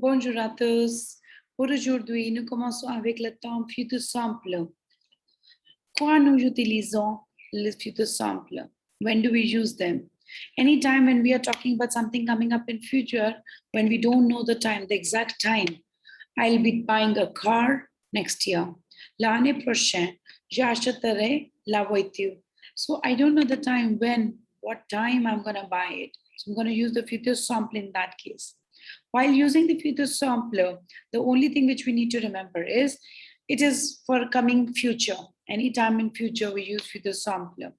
Bonjour à tous. Pour aujourd'hui, nous commençons avec le temps futur simple. Quand nous utilisons le futur simple? When do we use them? Anytime when we are talking about something coming up in future, when we don't know the time, the exact time, I'll be buying a car next year. L'année prochaine, j'achèterai la voiture. So I don't know the time when, what time I'm going to buy it. So I'm going to use the future simple in that case. While using the future sampler, the only thing which we need to remember is it is for coming future. Anytime in future, we use future sampler.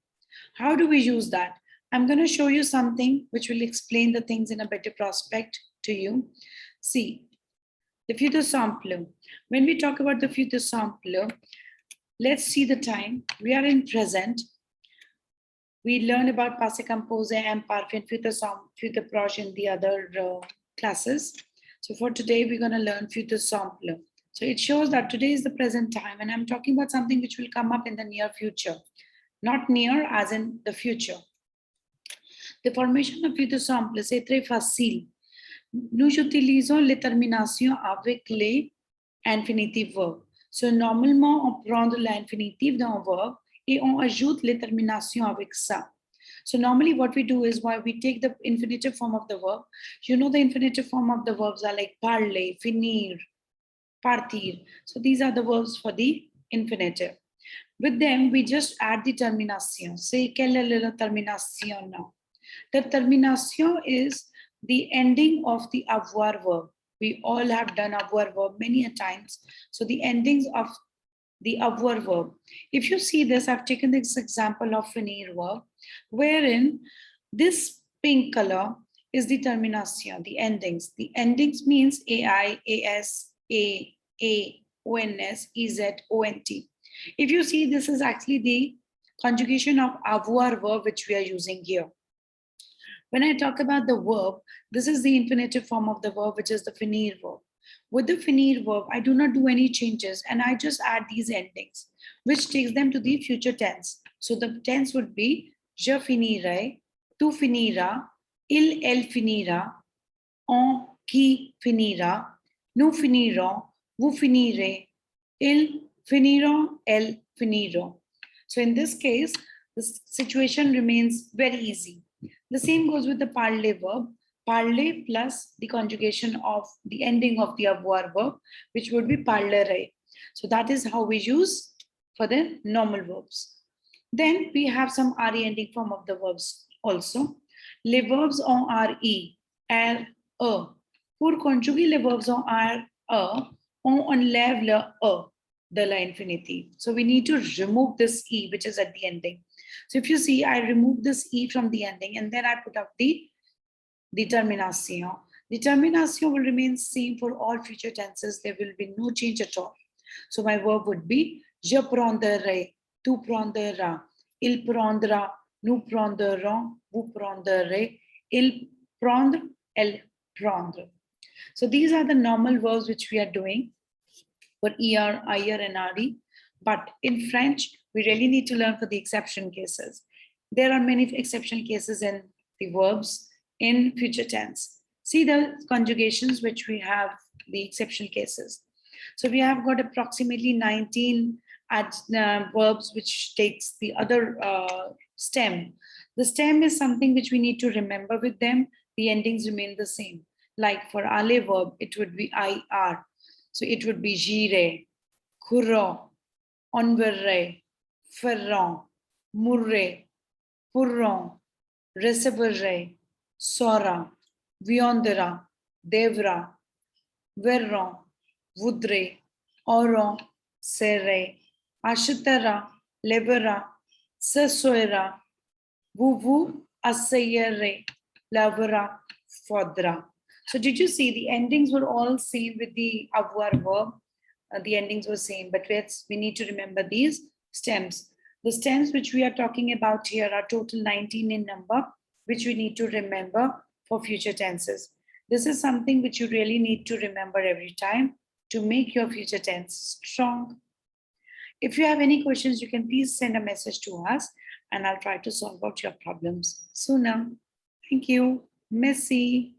How do we use that? I'm going to show you something which will explain the things in a better prospect to you. See, the future sampler. When we talk about the future sampler, let's see the time. We are in present. We learn about passé composé and parfait, future proche in the other classes. So for today, we're going to learn future simple. So it shows that today is the present time, and I'm talking about something which will come up in the near future, not near as in the future. The formation of future simple, c'est très facile. Nous utilisons les terminations avec les infinitive verbs. So normalement, on prend l'infinitive d'un verbe et on ajoute les terminations avec ça. So normally what we do is why we take the infinitive form of the verb. You know the infinitive form of the verbs are like parler, finir, partir. So these are the verbs for the infinitive. With them, we just add the termination. Say, quelle est la termination now? The termination is the ending of the avoir verb. We all have done avoir verb many a times. So the endings of the avoir verb. If you see this, I've taken this example of finir verb, wherein this pink color is the termination, the endings. The endings means AI, AS, A, ONS, EZ, ONT. If you see, this is actually the conjugation of avoir verb which we are using here. When I talk about the verb, this is the infinitive form of the verb, which is the finir verb. With the finir verb, I do not do any changes and I just add these endings, which takes them to the future tense. So the tense would be je finirai, tu finira, elle finira, on qui finira, nous finirons, vous finirez, ils finiront, elles finiront. So in this case, the situation remains very easy. The same goes with the parler verb. Parler plus the conjugation of the ending of the avoir verb, which would be parlerai. So that is how we use for the normal verbs. Then we have some re ending form of the verbs also. Les verbs ont re, r, e. Pour conjuguer les verbs ont r, e, on enlève le e de l'infinitive. So we need to remove this e, which is at the ending. So if you see, I remove this e from the ending and then I put up the termination. The termination will remain same for all future tenses. There will be no change at all. So my verb would be je prendrai, tu prendras, il prendra, nous prendrons, vous prendrez, il prendre, elle prendre. So these are the normal verbs which we are doing for er, ir, and re. But in French, we really need to learn for the exception cases. There are many exception cases in the verbs in future tense. See the conjugations which we have, the exception cases. So we have got approximately 19 verbs which takes the other stem. The stem is something which we need to remember with them. The endings remain the same. Like for aller verb, it would be IR. So it would be j'irai, courant, enverrai, ferrant, mourrai, pourront, recevrai, saura, viendra, devra, verront, voudrait, auront, serait, achètera, lèvera, s'assoira, vous asseyerez, lavera, faudra. So did you see the endings were all same with the avoir verb? The endings were same, but we need to remember these stems. The stems which we are talking about here are total 19 in number, which we need to remember for future tenses. This is something which you really need to remember every time to make your future tense strong. If you have any questions, you can please send a message to us and I'll try to solve out your problems sooner. Thank you. Merci.